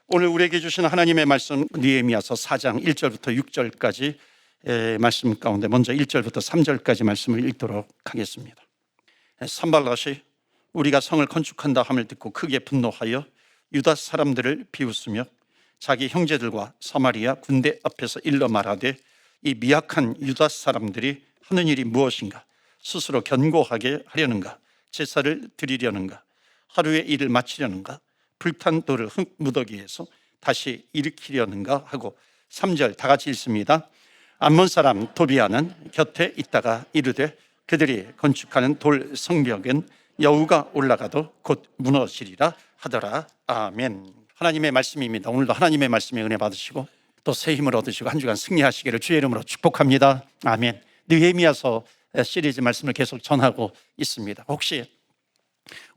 오늘 우리에게 주신 하나님의 말씀 느헤미야서 4장 1절부터 6절까지 말씀 가운데 먼저 1절부터 3절까지 말씀을 읽도록 하겠습니다. 산발랏이 우리가 성을 건축한다 함을 듣고 크게 분노하여 유다 사람들을 비웃으며 자기 형제들과 사마리아 군대 앞에서 일러 말하되 이 미약한 유다 사람들이 하는 일이 무엇인가? 스스로 견고하게 하려는가? 제사를 드리려는가? 하루의 일을 마치려는가? 불탄 돌을 흙 무더기에서 다시 일으키려는가 하고 3절 다 같이 읽습니다. 암몬 사람 도비아는 곁에 있다가 이르되 그들이 건축하는 돌 성벽은 여우가 올라가도 곧 무너지리라 하더라. 아멘. 하나님의 말씀입니다. 오늘도 하나님의 말씀에 은혜 받으시고 또 새 힘을 얻으시고 한 주간 승리하시기를 주의 이름으로 축복합니다. 아멘. 느헤미야서 시리즈 말씀을 계속 전하고 있습니다. 혹시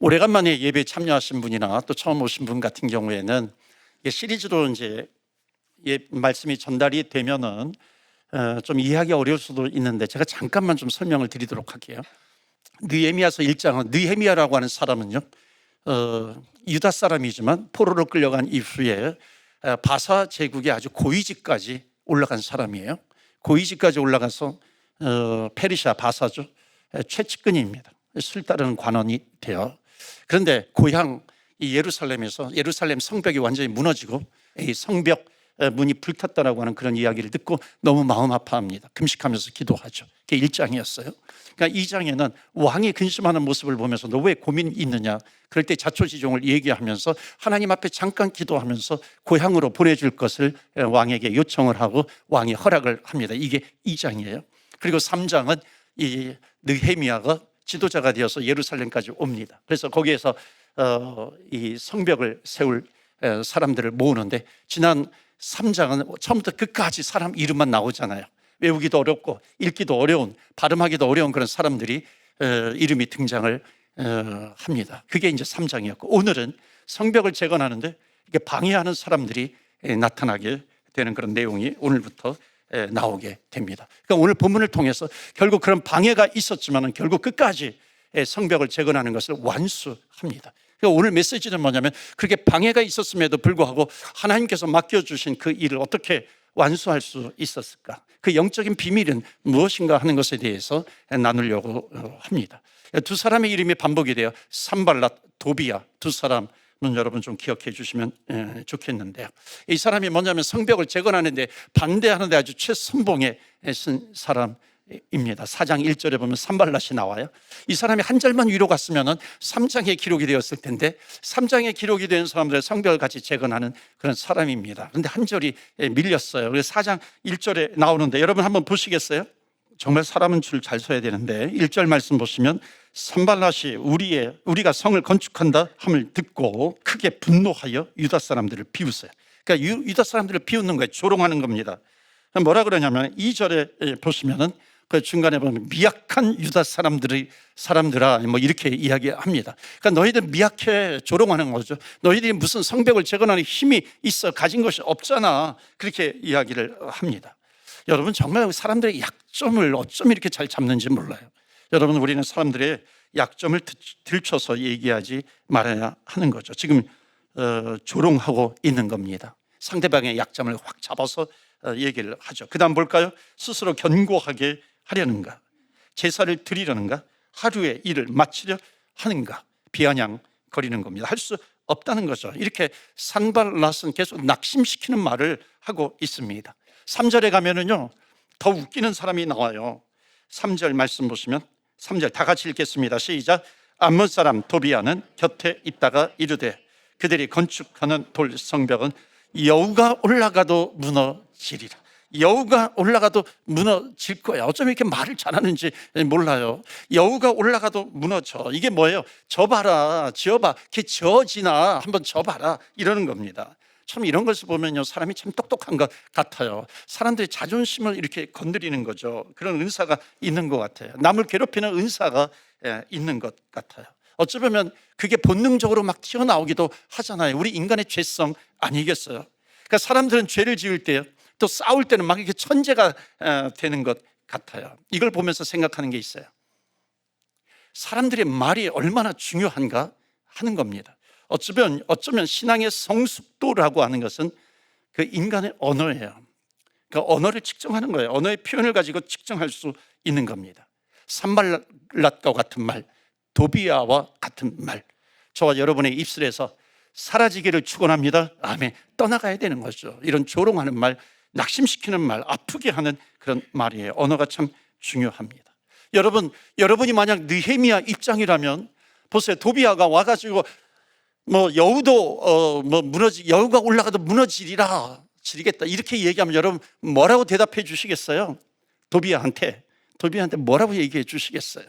오래간만에 예배에 참여하신 분이나 또 처음 오신 분 같은 경우에는 시리즈로 이제 말씀이 전달이 되면은 좀 이해하기 어려울 수도 있는데 제가 잠깐만 좀 설명을 드리도록 할게요. 느헤미야서 1장은 느헤미야라고 하는 사람은요, 유다 사람이지만 포로로 끌려간 이후에 바사 제국의 아주 고위직까지 올라간 사람이에요. 고위직까지 올라가서 페르시아 바사죠, 최측근입니다. 술 따르는 관원이 돼요. 그런데 고향 이 예루살렘에서 예루살렘 성벽이 완전히 무너지고 이 성벽 문이 불탔다라고 하는 그런 이야기를 듣고 너무 마음 아파합니다. 금식하면서 기도하죠. 그게 1장이었어요. 그러니까 2장에는 왕이 근심하는 모습을 보면서 너 왜 고민이 있느냐, 그럴 때 자초지종을 얘기하면서 하나님 앞에 잠깐 기도하면서 고향으로 보내줄 것을 왕에게 요청을 하고 왕이 허락을 합니다. 이게 2장이에요. 그리고 3장은 이 느헤미야가 지도자가 되어서 예루살렘까지 옵니다. 그래서 거기에서 이 성벽을 세울 사람들을 모으는데, 지난 3장은 처음부터 끝까지 사람 이름만 나오잖아요. 외우기도 어렵고 읽기도 어려운, 발음하기도 어려운 그런 사람들이 이름이 등장을 합니다. 그게 이제 3장이었고, 오늘은 성벽을 재건하는데 이게 방해하는 사람들이 나타나게 되는 그런 내용이 오늘부터 나오게 됩니다. 그러니까 오늘 본문을 통해서 결국 그런 방해가 있었지만 결국 끝까지 성벽을 재건하는 것을 완수합니다. 그러니까 오늘 메시지는 뭐냐면, 그렇게 방해가 있었음에도 불구하고 하나님께서 맡겨주신 그 일을 어떻게 완수할 수 있었을까, 그 영적인 비밀은 무엇인가 하는 것에 대해서 나누려고 합니다. 두 사람의 이름이 반복이 돼요. 산발랏, 도비야. 두 사람은 여러분 좀 기억해 주시면 좋겠는데요. 이 사람이 뭐냐면 성벽을 재건하는데 반대하는데 아주 최선봉에 쓴 사람입니다. 4장 1절에 보면 산발랏이 나와요. 이 사람이 한 절만 위로 갔으면 3장에 기록이 되었을 텐데 3장에 기록이 된 사람들의 성벽을 같이 재건하는 그런 사람입니다. 그런데 한 절이 밀렸어요. 그래서 4장 1절에 나오는데 여러분 한번 보시겠어요? 정말 사람은 줄 잘 서야 되는데 1절 말씀 보시면 산발랏이 우리가 성을 건축한다 함을 듣고 크게 분노하여 유다 사람들을 비웃어요. 그러니까 유다 사람들을 비웃는 거예요. 조롱하는 겁니다. 뭐라 그러냐면 2절에 보시면은 그 중간에 보면 미약한 유다 사람들아 뭐 이렇게 이야기합니다. 그러니까 너희들 미약해, 조롱하는 거죠. 너희들이 무슨 성벽을 재건하는 힘이 있어, 가진 것이 없잖아, 그렇게 이야기를 합니다. 여러분 정말 사람들의 약점을 어쩜 이렇게 잘 잡는지 몰라요. 여러분, 우리는 사람들의 약점을 들춰서 얘기하지 말아야 하는 거죠. 지금 조롱하고 있는 겁니다. 상대방의 약점을 확 잡아서 얘기를 하죠. 그 다음 볼까요? 스스로 견고하게 하려는가, 제사를 드리려는가, 하루의 일을 마치려 하는가, 비아냥거리는 겁니다. 할 수 없다는 거죠. 이렇게 산발랏은 계속 낙심시키는 말을 하고 있습니다. 3절에 가면은요 더 웃기는 사람이 나와요. 3절 말씀 보시면 3절 다 같이 읽겠습니다. 시작. 암몬 사람 도비아는 곁에 있다가 이르되 그들이 건축하는 돌 성벽은 여우가 올라가도 무너지리라. 여우가 올라가도 무너질 거야. 어쩜 이렇게 말을 잘하는지 몰라요. 여우가 올라가도 무너져. 이게 뭐예요? 져봐라, 지어봐. 걔 지어지나 한번 져봐라, 이러는 겁니다. 참 이런 것을 보면요 사람이 참 똑똑한 것 같아요. 사람들의 자존심을 이렇게 건드리는 거죠. 그런 은사가 있는 것 같아요. 남을 괴롭히는 은사가 있는 것 같아요. 어쩌면 그게 본능적으로 막 튀어나오기도 하잖아요. 우리 인간의 죄성 아니겠어요? 그러니까 사람들은 죄를 지을 때요, 또 싸울 때는 막 이렇게 천재가 되는 것 같아요. 이걸 보면서 생각하는 게 있어요. 사람들의 말이 얼마나 중요한가 하는 겁니다. 어쩌면 신앙의 성숙도라고 하는 것은 그 인간의 언어예요. 그 언어를 측정하는 거예요. 언어의 표현을 가지고 측정할 수 있는 겁니다. 산발랏과 같은 말, 도비아와 같은 말, 저와 여러분의 입술에서 사라지기를 축원합니다. 아멘. 떠나가야 되는 거죠. 이런 조롱하는 말, 낙심시키는 말, 아프게 하는 그런 말이에요. 언어가 참 중요합니다. 여러분이 만약 느헤미야 입장이라면 보세요. 도비아가 와가지고 여우도 여우가 올라가도 무너지리라, 지리겠다 이렇게 얘기하면 여러분 뭐라고 대답해 주시겠어요? 도비아한테 뭐라고 얘기해 주시겠어요?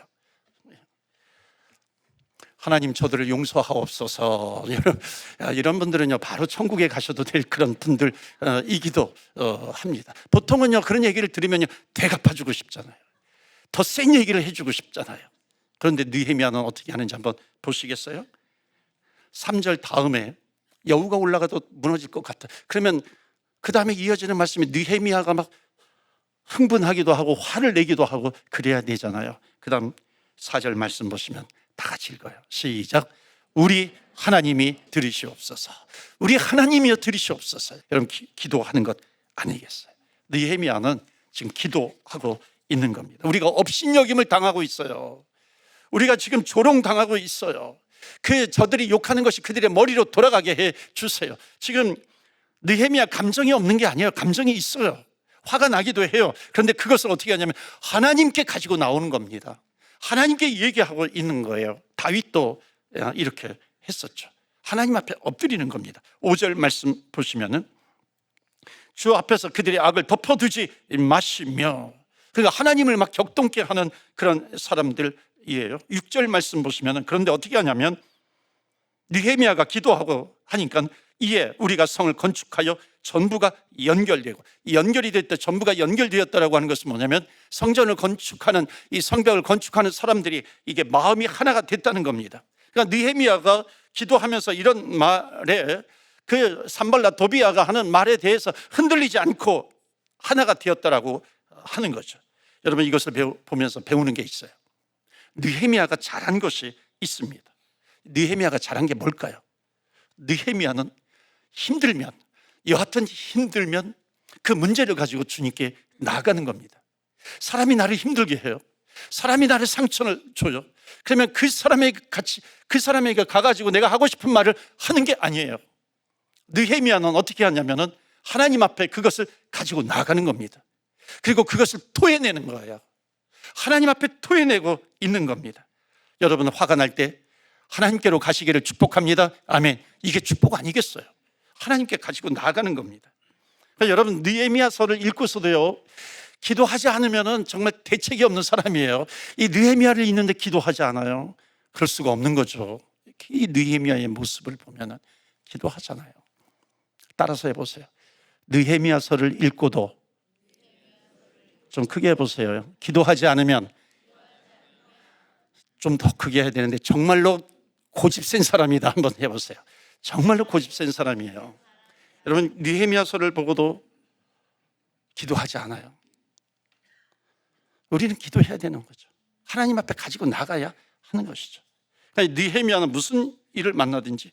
하나님 저들을 용서하옵소서. 이런 분들은요 바로 천국에 가셔도 될 그런 분들이기도 합니다. 보통은요 그런 얘기를 들으면요 대갚아주고 싶잖아요. 더 센 얘기를 해주고 싶잖아요. 그런데 느헤미야는 어떻게 하는지 한번 보시겠어요? 3절 다음에 여우가 올라가도 무너질 것 같아. 그러면 그 다음에 이어지는 말씀이 느헤미야가 막 흥분하기도 하고 화를 내기도 하고 그래야 되잖아요. 그 다음 4절 말씀 보시면 다 같이 읽어요. 시작. 우리 하나님이 들으시옵소서. 우리 하나님이여 들으시옵소서. 여러분 기도하는 것 아니겠어요? 느헤미야는 지금 기도하고 있는 겁니다. 우리가 업신여김을 당하고 있어요. 우리가 지금 조롱당하고 있어요. 저들이 욕하는 것이 그들의 머리로 돌아가게 해 주세요. 지금 느헤미야 감정이 없는 게 아니에요. 감정이 있어요. 화가 나기도 해요. 그런데 그것을 어떻게 하냐면 하나님께 가지고 나오는 겁니다. 하나님께 얘기하고 있는 거예요. 다윗도 이렇게 했었죠. 하나님 앞에 엎드리는 겁니다. 5절 말씀 보시면은 주 앞에서 그들의 악을 덮어두지 마시며, 그러니까 하나님을 막 격동케 하는 그런 사람들이에요. 6절 말씀 보시면은 그런데 어떻게 하냐면 느헤미야가 기도하고 하니까 이에 우리가 성을 건축하여 전부가 연결되고, 연결이 될 때 전부가 연결되었다라고 하는 것은 뭐냐면 성전을 건축하는, 이 성벽을 건축하는 사람들이 이게 마음이 하나가 됐다는 겁니다. 그러니까 느헤미야가 기도하면서 이런 말에 그 산발랏 도비아가 하는 말에 대해서 흔들리지 않고 하나가 되었다라고 하는 거죠. 여러분 이것을 보면서 배우는 게 있어요. 느헤미야가 잘한 것이 있습니다. 느헤미야가 잘한 게 뭘까요? 느헤미야는 힘들면, 여하튼 힘들면 그 문제를 가지고 주님께 나아가는 겁니다. 사람이 나를 힘들게 해요. 사람이 나를 상처를 줘요. 그러면 그 사람에게 가가지고 내가 하고 싶은 말을 하는 게 아니에요. 느헤미야는 어떻게 하냐면은 하나님 앞에 그것을 가지고 나아가는 겁니다. 그리고 그것을 토해내는 거예요. 하나님 앞에 토해내고 있는 겁니다. 여러분 화가 날 때 하나님께로 가시기를 축복합니다. 아멘. 이게 축복 아니겠어요? 하나님께 가지고 나아가는 겁니다. 그러니까 여러분 느헤미야서를 읽고서도요 기도하지 않으면 정말 대책이 없는 사람이에요. 이 느헤미야를 읽는데 기도하지 않아요? 그럴 수가 없는 거죠. 이 느헤미야의 모습을 보면 기도하잖아요. 따라서 해보세요. 느헤미야서를 읽고도 좀 크게 해보세요. 기도하지 않으면 좀 더 크게 해야 되는데 정말로 고집센 사람이다 한번 해보세요. 정말로 고집센 사람이에요. 여러분 느헤미야서를 보고도 기도하지 않아요. 우리는 기도해야 되는 거죠. 하나님 앞에 가지고 나가야 하는 것이죠. 그러니까 느헤미야는 무슨 일을 만나든지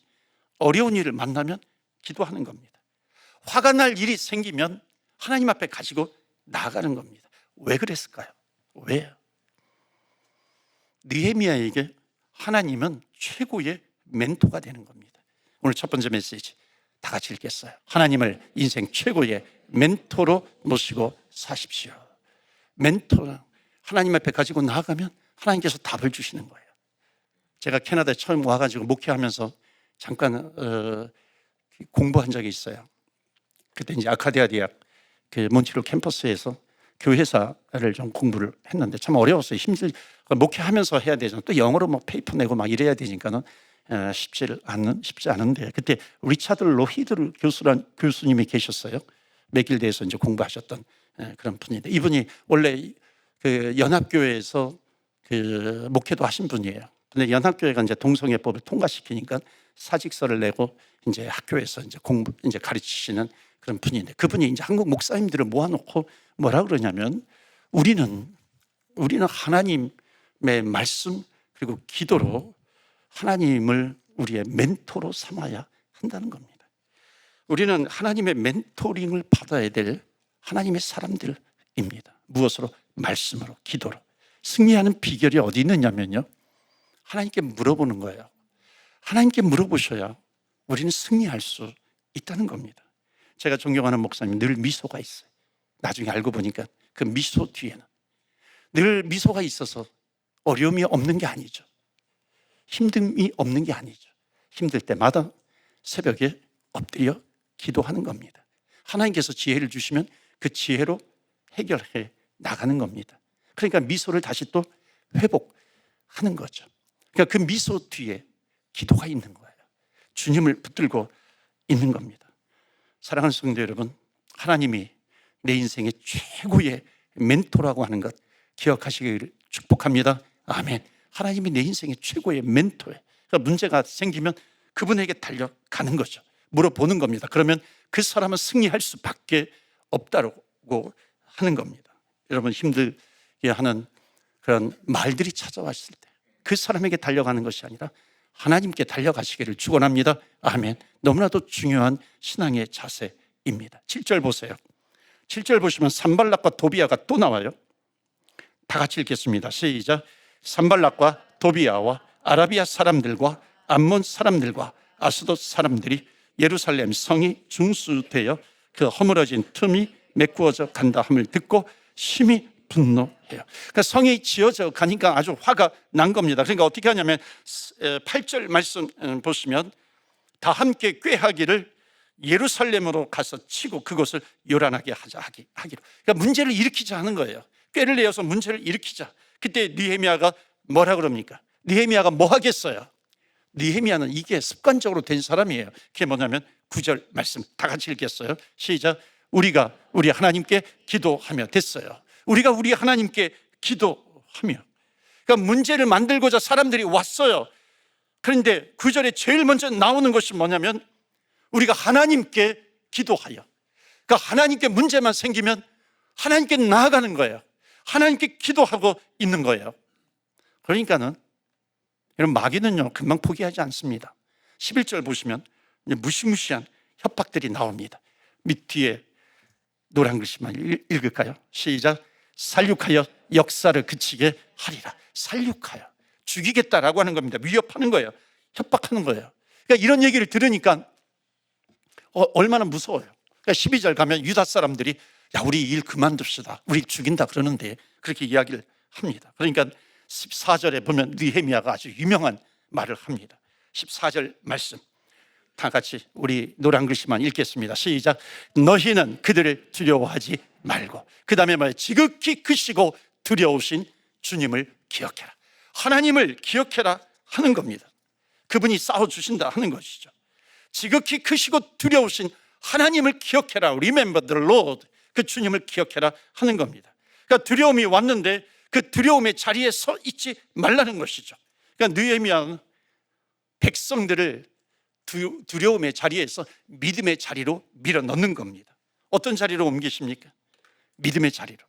어려운 일을 만나면 기도하는 겁니다. 화가 날 일이 생기면 하나님 앞에 가지고 나가는 겁니다. 왜 그랬을까요? 왜요? 느헤미야에게 하나님은 최고의 멘토가 되는 겁니다. 오늘 첫 번째 메시지 다 같이 읽겠어요. 하나님을 인생 최고의 멘토로 모시고 사십시오. 멘토는 하나님 앞에 가지고 나아가면 하나님께서 답을 주시는 거예요. 제가 캐나다에 처음 와가지고 목회하면서 잠깐 공부한 적이 있어요. 그때 이제 아카디아 대학 그 몬트리올 캠퍼스에서 교회사를 좀 공부를 했는데 참 어려웠어요. 목회하면서 해야 되잖아요. 또 영어로 뭐 페이퍼 내고 막 이래야 되니까는 쉽지 않은데 그때 리차드 로히드 교수님이 계셨어요. 맥길대에서 이제 공부하셨던 그런 분인데 이분이 원래 그 연합교회에서 그 목회도 하신 분이에요. 근데 연합교회가 이제 동성애법을 통과시키니까 사직서를 내고 이제 학교에서 이제 가르치시는 그런 분인데 그분이 이제 한국 목사님들을 모아놓고 뭐라 그러냐면 우리는 하나님의 말씀 그리고 기도로 하나님을 우리의 멘토로 삼아야 한다는 겁니다. 우리는 하나님의 멘토링을 받아야 될 하나님의 사람들입니다. 무엇으로? 말씀으로, 기도로. 승리하는 비결이 어디 있느냐면요, 하나님께 물어보는 거예요. 하나님께 물어보셔야 우리는 승리할 수 있다는 겁니다. 제가 존경하는 목사님 늘 미소가 있어요. 나중에 알고 보니까 그 미소 뒤에는 늘 미소가 있어서 어려움이 없는 게 아니죠. 힘듦이 없는 게 아니죠. 힘들 때마다 새벽에 엎드려 기도하는 겁니다. 하나님께서 지혜를 주시면 그 지혜로 해결해 나가는 겁니다. 그러니까 미소를 다시 또 회복하는 거죠. 그러니까 그 미소 뒤에 기도가 있는 거예요. 주님을 붙들고 있는 겁니다. 사랑하는 성도 여러분, 하나님이 내 인생의 최고의 멘토라고 하는 것 기억하시기를 축복합니다. 아멘. 하나님이 내 인생의 최고의 멘토예요. 그러니까 문제가 생기면 그분에게 달려가는 거죠. 물어보는 겁니다. 그러면 그 사람은 승리할 수밖에 없다고 하는 겁니다. 여러분, 힘들게 하는 그런 말들이 찾아왔을 때 그 사람에게 달려가는 것이 아니라 하나님께 달려가시기를 축원합니다. 아멘. 너무나도 중요한 신앙의 자세입니다. 7절 보세요. 7절 보시면 산발락과 도비아가 또 나와요. 다 같이 읽겠습니다. 시작. 산발락과 도비아와 아라비아 사람들과 암몬 사람들과 아스돗 사람들이 예루살렘 성이 중수되어 그 허물어진 틈이 메꾸어져 간다 함을 듣고 심히 분노해요. 그러니까 성이 지어져 가니까 아주 화가 난 겁니다. 그러니까 어떻게 하냐면 8절 말씀 보시면 다 함께 꾀하기를 예루살렘으로 가서 치고 그곳을 요란하게 하기로. 그러니까 문제를 일으키자 하는 거예요. 꾀를 내어서 문제를 일으키자. 그때 느헤미야가 뭐라 그럽니까? 느헤미야가 뭐 하겠어요? 느헤미야는 이게 습관적으로 된 사람이에요. 그게 뭐냐면 9절 말씀 다 같이 읽겠어요. 시작. 우리가 우리 하나님께 기도하며 됐어요. 우리가 우리 하나님께 기도하며. 그러니까 문제를 만들고자 사람들이 왔어요. 그런데 9절에 제일 먼저 나오는 것이 뭐냐면 우리가 하나님께 기도하여. 그러니까 하나님께 문제만 생기면 하나님께 나아가는 거예요. 하나님께 기도하고 있는 거예요. 그러니까는 여러분, 마귀는요 금방 포기하지 않습니다. 11절 보시면 무시무시한 협박들이 나옵니다. 밑뒤에 노란 글씨만 읽을까요? 시작. 살육하여 역사를 그치게 하리라. 살육하여 죽이겠다라고 하는 겁니다. 위협하는 거예요. 협박하는 거예요. 그러니까 이런 얘기를 들으니까 얼마나 무서워요. 그러니까 12절 가면 유다 사람들이 야, 우리 일 그만둡시다. 우리 죽인다 그러는데 그렇게 이야기를 합니다. 그러니까 14절에 보면 느헤미야가 아주 유명한 말을 합니다. 14절 말씀 다 같이 우리 노란 글씨만 읽겠습니다. 시작. 너희는 그들을 두려워하지 말고, 그 다음에 뭐예요? 지극히 크시고 두려우신 주님을 기억해라. 하나님을 기억해라 하는 겁니다. 그분이 싸워주신다 하는 것이죠. 지극히 크시고 두려우신 하나님을 기억해라. Remember the Lord. 그 주님을 기억해라 하는 겁니다. 그러니까 두려움이 왔는데 그 두려움의 자리에 서 있지 말라는 것이죠. 그러니까 느헤미야는 백성들을 두려움의 자리에서 믿음의 자리로 밀어 넣는 겁니다. 어떤 자리로 옮기십니까? 믿음의 자리로.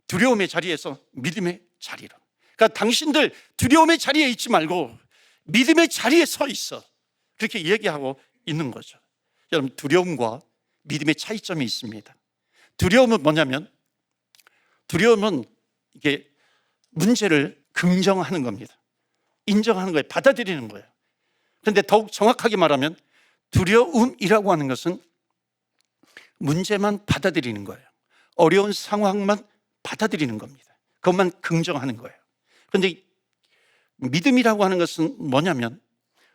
두려움의 자리에서 믿음의 자리로. 그러니까 당신들 두려움의 자리에 있지 말고 믿음의 자리에 서 있어. 그렇게 얘기하고 있는 거죠. 여러분, 두려움과 믿음의 차이점이 있습니다. 두려움은 뭐냐면, 두려움은 이게 문제를 긍정하는 겁니다. 인정하는 거예요. 받아들이는 거예요. 그런데 더욱 정확하게 말하면 두려움이라고 하는 것은 문제만 받아들이는 거예요. 어려운 상황만 받아들이는 겁니다. 그것만 긍정하는 거예요. 그런데 믿음이라고 하는 것은 뭐냐면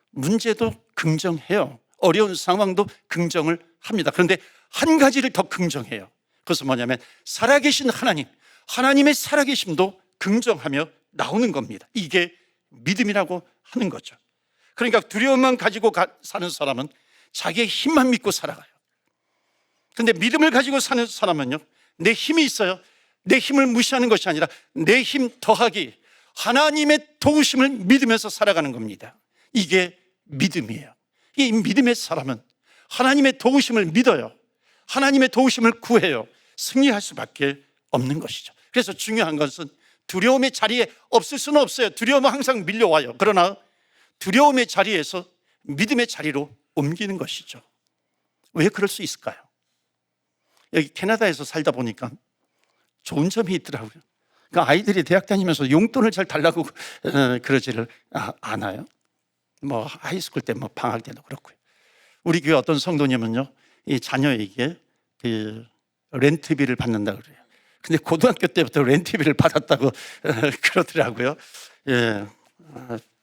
문제도 긍정해요. 어려운 상황도 긍정을 합니다. 그런데 한 가지를 더 긍정해요. 그것은 뭐냐면 살아계신 하나님, 하나님의 살아계심도 긍정하며 나오는 겁니다. 이게 믿음이라고 하는 거죠. 그러니까 두려움만 가지고 사는 사람은 자기의 힘만 믿고 살아가요. 그런데 믿음을 가지고 사는 사람은요, 내 힘이 있어요. 내 힘을 무시하는 것이 아니라 내 힘 더하기 하나님의 도우심을 믿으면서 살아가는 겁니다. 이게 믿음이에요. 이 믿음의 사람은 하나님의 도우심을 믿어요. 하나님의 도우심을 구해요. 승리할 수밖에 없는 것이죠. 그래서 중요한 것은 두려움의 자리에 없을 수는 없어요. 두려움은 항상 밀려와요. 그러나 두려움의 자리에서 믿음의 자리로 옮기는 것이죠. 왜 그럴 수 있을까요? 여기 캐나다에서 살다 보니까 좋은 점이 있더라고요. 그러니까 아이들이 대학 다니면서 용돈을 잘 달라고 그러지를 않아요. 뭐 하이스쿨 때 뭐 방학 때도 그렇고요. 우리 교회 어떤 성도님은요, 이 자녀에게 그 렌트비를 받는다 그래요. 근데 고등학교 때부터 렌트비를 받았다고 그러더라고요. 예,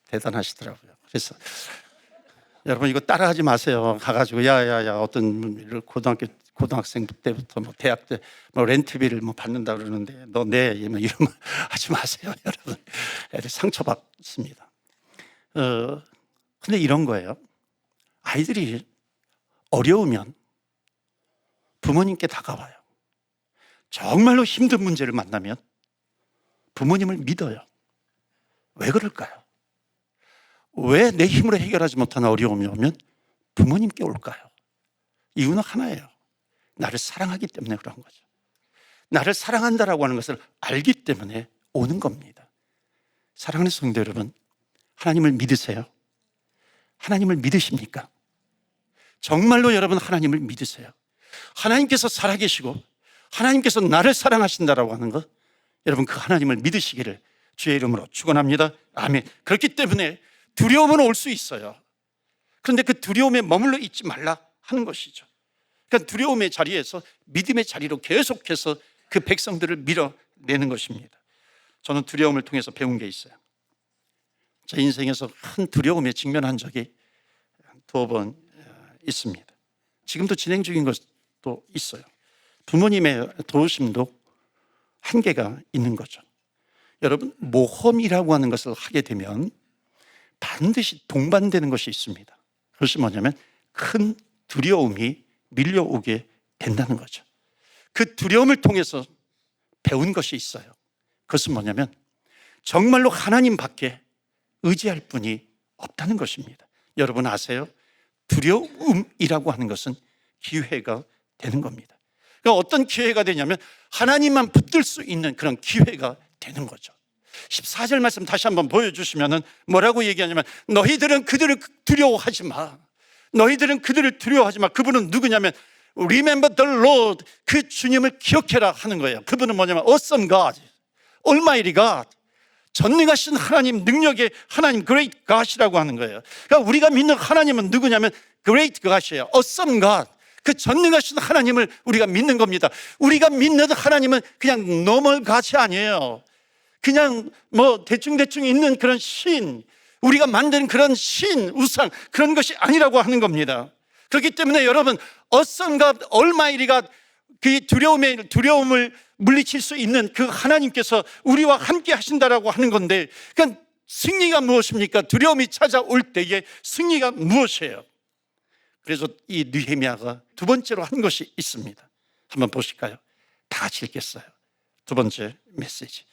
대단하시더라고요. 그래서 여러분 이거 따라하지 마세요. 가가지고 야야야 어떤 고등학생 때부터 뭐 대학 때 뭐 렌트비를 뭐 받는다 그러는데 너 내 이러면 하지 마세요, 여러분. 애들 상처받습니다. 근데 이런 거예요. 아이들이 어려우면 부모님께 다가와요. 정말로 힘든 문제를 만나면 부모님을 믿어요. 왜 그럴까요? 왜 내 힘으로 해결하지 못하는 어려움이 오면 부모님께 올까요? 이유는 하나예요. 나를 사랑하기 때문에 그런 거죠. 나를 사랑한다라고 하는 것을 알기 때문에 오는 겁니다. 사랑하는 성도 여러분, 하나님을 믿으세요? 하나님을 믿으십니까? 정말로 여러분 하나님을 믿으세요? 하나님께서 살아계시고 하나님께서 나를 사랑하신다라고 하는 것, 여러분 그 하나님을 믿으시기를 주의 이름으로 축원합니다. 아멘. 그렇기 때문에 두려움은 올 수 있어요. 그런데 그 두려움에 머물러 있지 말라 하는 것이죠. 그러니까 두려움의 자리에서 믿음의 자리로 계속해서 그 백성들을 밀어내는 것입니다. 저는 두려움을 통해서 배운 게 있어요. 제 인생에서 큰 두려움에 직면한 적이 2번 있습니다. 지금도 진행 중인 것도 있어요. 부모님의 도우심도 한계가 있는 거죠. 여러분, 모험이라고 하는 것을 하게 되면 반드시 동반되는 것이 있습니다. 그것이 뭐냐면 큰 두려움이 밀려오게 된다는 거죠. 그 두려움을 통해서 배운 것이 있어요. 그것은 뭐냐면 정말로 하나님 밖에 의지할 분이 없다는 것입니다. 여러분 아세요? 두려움이라고 하는 것은 기회가 되는 겁니다. 그러니까 어떤 기회가 되냐면 하나님만 붙들 수 있는 그런 기회가 되는 거죠. 14절 말씀 다시 한번 보여주시면 뭐라고 얘기하냐면 너희들은 그들을 두려워하지 마. 너희들은 그들을 두려워하지 마. 그분은 누구냐면 Remember the Lord, 그 주님을 기억해라 하는 거예요. 그분은 뭐냐면 Awesome God, Almighty God, 전능하신 하나님, 능력의 하나님, Great God이라고 하는 거예요. 그러니까 우리가 믿는 하나님은 누구냐면 Great God이에요. Awesome God, 그 전능하신 하나님을 우리가 믿는 겁니다. 우리가 믿는 하나님은 그냥 normal God이 아니에요. 그냥 뭐 대충 있는 그런 신, 우리가 만든 그런 신, 우상, 그런 것이 아니라고 하는 겁니다. 그렇기 때문에 여러분, Awesome God, Almighty God, 그 두려움을 물리칠 수 있는 그 하나님께서 우리와 함께 하신다라고 하는 건데, 그러니까 승리가 무엇입니까? 두려움이 찾아올 때의 승리가 무엇이에요? 그래서 이 느헤미야가 두 번째로 한 것이 있습니다. 한번 보실까요? 다 같이 읽겠어요. 두 번째 메시지.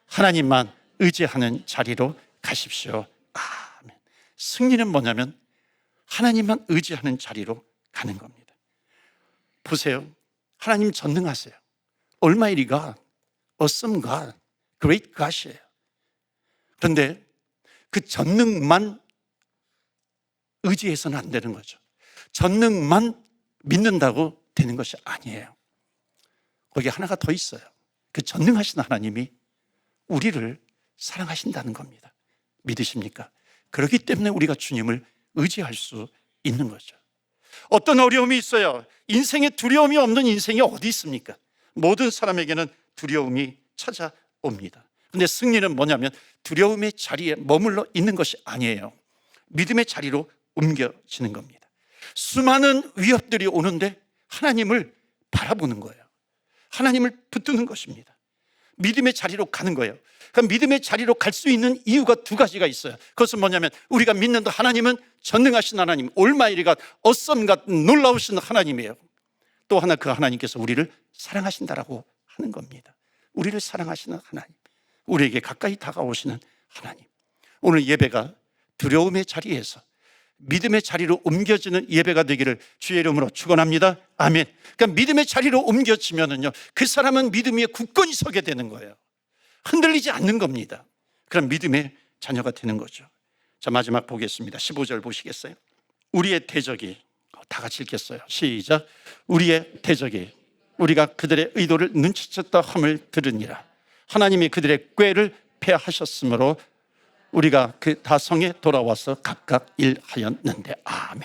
하나님만 의지하는 자리로 가십시오. 아멘. 승리는 뭐냐면 하나님만 의지하는 자리로 가는 겁니다. 보세요. 하나님 전능하세요. Almighty God, Awesome God, Great God이에요. 그런데 그 전능만 의지해서는 안 되는 거죠. 전능만 믿는다고 되는 것이 아니에요. 거기 하나가 더 있어요. 그 전능하신 하나님이 우리를 사랑하신다는 겁니다. 믿으십니까? 그렇기 때문에 우리가 주님을 의지할 수 있는 거죠. 어떤 어려움이 있어요. 인생에 두려움이 없는 인생이 어디 있습니까? 모든 사람에게는 두려움이 찾아옵니다. 그런데 승리는 뭐냐면 두려움의 자리에 머물러 있는 것이 아니에요. 믿음의 자리로 옮겨지는 겁니다. 수많은 위협들이 오는데 하나님을 바라보는 거예요. 하나님을 붙드는 것입니다. 믿음의 자리로 가는 거예요. 그러니까 믿음의 자리로 갈 수 있는 이유가 두 가지가 있어요. 그것은 뭐냐면 우리가 믿는 하나님은 전능하신 하나님, 올마이리가 어썸 같은 놀라우신 하나님이에요. 또 하나 그 하나님께서 우리를 사랑하신다라고 하는 겁니다. 우리를 사랑하시는 하나님, 우리에게 가까이 다가오시는 하나님. 오늘 예배가 두려움의 자리에서 믿음의 자리로 옮겨지는 예배가 되기를 주의 이름으로 축원합니다. 아멘. 그러니까 믿음의 자리로 옮겨지면은요, 그 사람은 믿음 위에 굳건히 서게 되는 거예요. 흔들리지 않는 겁니다. 그럼 믿음의 자녀가 되는 거죠. 자, 마지막 보겠습니다. 15절 보시겠어요? 우리의 대적이, 다 같이 읽겠어요. 시작. 우리의 대적이 우리가 그들의 의도를 눈치챘다 함을 들으니라. 하나님이 그들의 꾀를 패하셨으므로 우리가 그 다성에 돌아와서 각각 일하였는데. 아멘.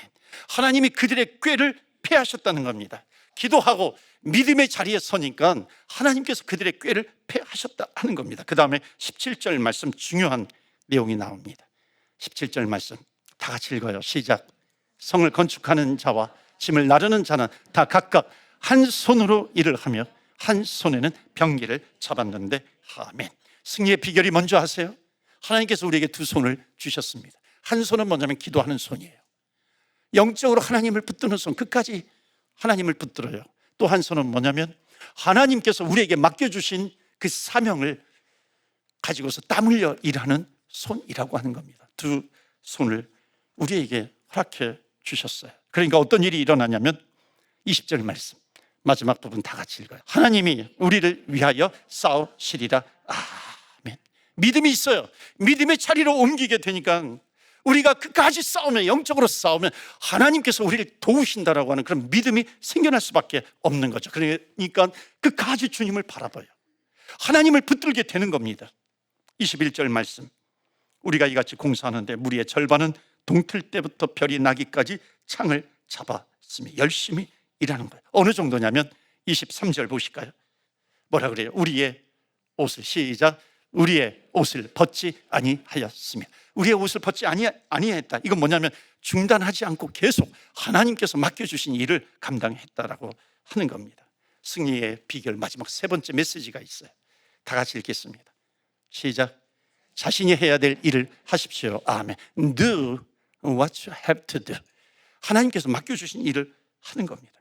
하나님이 그들의 꾀를 패하셨다는 겁니다. 기도하고 믿음의 자리에 서니까 하나님께서 그들의 꾀를 패하셨다 하는 겁니다. 그 다음에 17절 말씀, 중요한 내용이 나옵니다. 17절 말씀 다 같이 읽어요. 시작. 성을 건축하는 자와 짐을 나르는 자는 다 각각 한 손으로 일을 하며 한 손에는 병기를 잡았는데. 아멘. 승리의 비결이 뭔지 아세요? 하나님께서 우리에게 두 손을 주셨습니다. 한 손은 뭐냐면 기도하는 손이에요. 영적으로 하나님을 붙드는 손, 끝까지 하나님을 붙들어요. 또 한 손은 뭐냐면 하나님께서 우리에게 맡겨주신 그 사명을 가지고서 땀 흘려 일하는 손이라고 하는 겁니다. 두 손을 우리에게 허락해 주셨어요. 그러니까 어떤 일이 일어나냐면 20절 말씀 마지막 부분 다 같이 읽어요. 하나님이 우리를 위하여 싸우시리라. 아멘. 믿음이 있어요. 믿음의 자리로 옮기게 되니까 우리가 끝까지 싸우면, 영적으로 싸우면 하나님께서 우리를 도우신다라고 하는 그런 믿음이 생겨날 수밖에 없는 거죠. 그러니까 끝까지 주님을 바라봐요. 하나님을 붙들게 되는 겁니다. 21절 말씀, 우리가 이같이 공사하는데 무리의 절반은 동틀 때부터 별이 나기까지 창을 잡았으며 열심히 일하는 거예요. 어느 정도냐면 23절 보실까요? 뭐라 그래요? 우리의 옷을, 시작. 우리의 옷을 벗지 아니하였으며. 우리의 옷을 벗지 아니했다. 이건 뭐냐면 중단하지 않고 계속 하나님께서 맡겨주신 일을 감당했다라고 하는 겁니다. 승리의 비결, 마지막 세 번째 메시지가 있어요. 다 같이 읽겠습니다. 시작. 자신이 해야 될 일을 하십시오. 아멘. Do what you have to do. 하나님께서 맡겨주신 일을 하는 겁니다.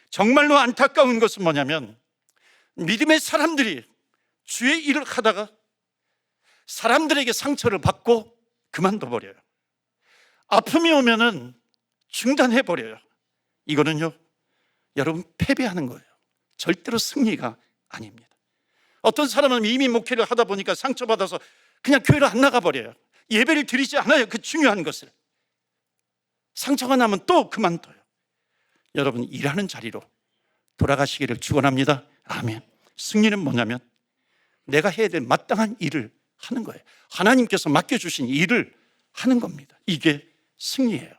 정말로 안타까운 것은 뭐냐면 믿음의 사람들이 주의 일을 하다가 사람들에게 상처를 받고 그만둬버려요. 아픔이 오면은 중단해버려요. 이거는요, 여러분, 패배하는 거예요. 절대로 승리가 아닙니다. 어떤 사람은 이미 목회를 하다 보니까 상처받아서 그냥 교회를 안 나가버려요. 예배를 드리지 않아요. 그 중요한 것을. 상처가 나면 또 그만둬요. 여러분, 일하는 자리로 돌아가시기를 축원합니다. 아멘. 승리는 뭐냐면 내가 해야 될 마땅한 일을 하는 거예요. 하나님께서 맡겨주신 일을 하는 겁니다. 이게 승리예요.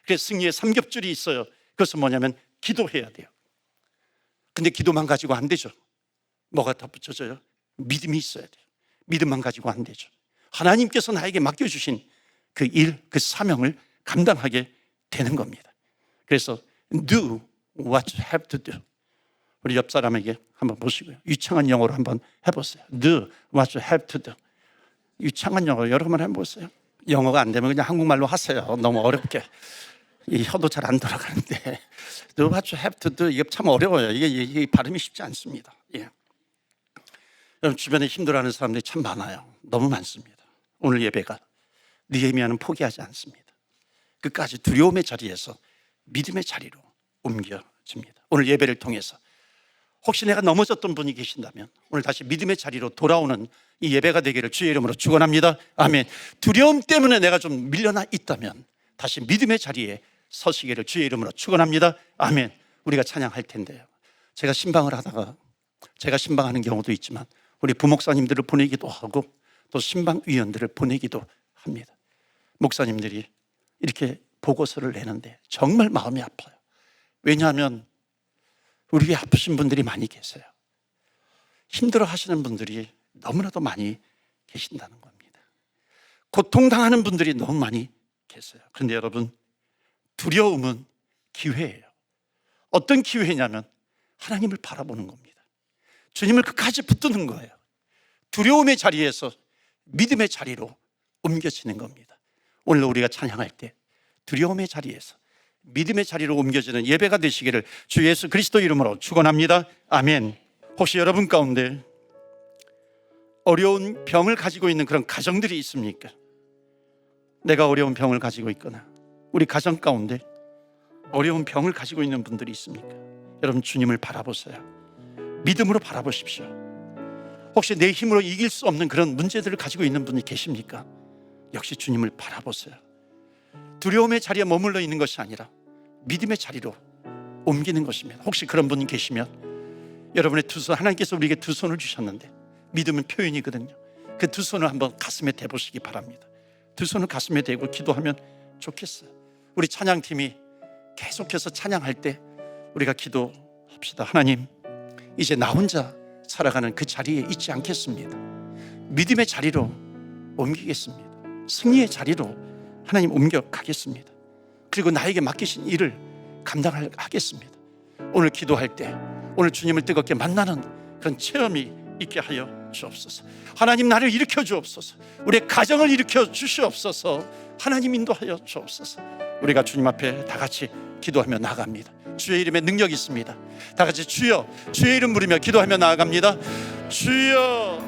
그래서 승리의 3겹줄이 있어요. 그것은 뭐냐면 기도해야 돼요. 근데 기도만 가지고 안 되죠. 뭐가 덧붙여져요? 믿음이 있어야 돼요. 믿음만 가지고 안 되죠. 하나님께서 나에게 맡겨주신 그 일, 그 사명을 감당하게 되는 겁니다. 그래서 do what you have to do. 우리 옆 사람에게 한번 보시고요. 유창한 영어로 한번 해보세요. Do what you have to do. 유창한 영어 여러 번 해보세요. 영어가 안 되면 그냥 한국말로 하세요. 너무 어렵게. 이 혀도 잘 안 돌아가는데. Do what you have to do. 이게 참 어려워요. 이게 발음이 쉽지 않습니다. 예. 여러분, 주변에 힘들어하는 사람들이 참 많아요. 너무 많습니다. 오늘 예배가 느헤미야는 포기하지 않습니다. 끝까지 두려움의 자리에서 믿음의 자리로 옮겨집니다. 오늘 예배를 통해서 혹시 내가 넘어졌던 분이 계신다면 오늘 다시 믿음의 자리로 돌아오는 이 예배가 되기를 주의 이름으로 축원합니다. 아멘. 두려움 때문에 내가 좀 밀려나 있다면 다시 믿음의 자리에 서시기를 주의 이름으로 축원합니다. 아멘. 우리가 찬양할 텐데요. 제가 신방을 하다가 제가 신방하는 경우도 있지만 우리 부목사님들을 보내기도 하고 또 신방위원들을 보내기도 합니다. 목사님들이 이렇게 보고서를 내는데 정말 마음이 아파요. 왜냐하면 우리 위에 아프신 분들이 많이 계세요. 힘들어 하시는 분들이 너무나도 많이 계신다는 겁니다. 고통당하는 분들이 너무 많이 계세요. 그런데 여러분, 두려움은 기회예요. 어떤 기회냐면 하나님을 바라보는 겁니다. 주님을 끝까지 붙드는 거예요. 두려움의 자리에서 믿음의 자리로 옮겨지는 겁니다. 오늘 우리가 찬양할 때 두려움의 자리에서 믿음의 자리로 옮겨지는 예배가 되시기를 주 예수 그리스도 이름으로 축원합니다. 아멘. 혹시 여러분 가운데 어려운 병을 가지고 있는 그런 가정들이 있습니까? 내가 어려운 병을 가지고 있거나 우리 가정 가운데 어려운 병을 가지고 있는 분들이 있습니까? 여러분, 주님을 바라보세요. 믿음으로 바라보십시오. 혹시 내 힘으로 이길 수 없는 그런 문제들을 가지고 있는 분이 계십니까? 역시 주님을 바라보세요. 두려움의 자리에 머물러 있는 것이 아니라 믿음의 자리로 옮기는 것입니다. 혹시 그런 분이 계시면 여러분의 두 손, 하나님께서 우리에게 두 손을 주셨는데 믿음은 표현이거든요. 그 두 손을 한번 가슴에 대보시기 바랍니다. 두 손을 가슴에 대고 기도하면 좋겠어요. 우리 찬양팀이 계속해서 찬양할 때 우리가 기도합시다. 하나님, 이제 나 혼자 살아가는 그 자리에 있지 않겠습니다. 믿음의 자리로 옮기겠습니다. 승리의 자리로 하나님 옮겨가겠습니다. 그리고 나에게 맡기신 일을 감당하겠습니다. 오늘 기도할 때 오늘 주님을 뜨겁게 만나는 그런 체험이 있게 하여 주옵소서. 하나님, 나를 일으켜 주옵소서. 우리의 가정을 일으켜 주시옵소서. 하나님, 인도하여 주옵소서. 우리가 주님 앞에 다 같이 기도하며 나아갑니다. 주의 이름에 능력이 있습니다. 다 같이 주여, 주의 이름 부르며 기도하며 나아갑니다. 주여,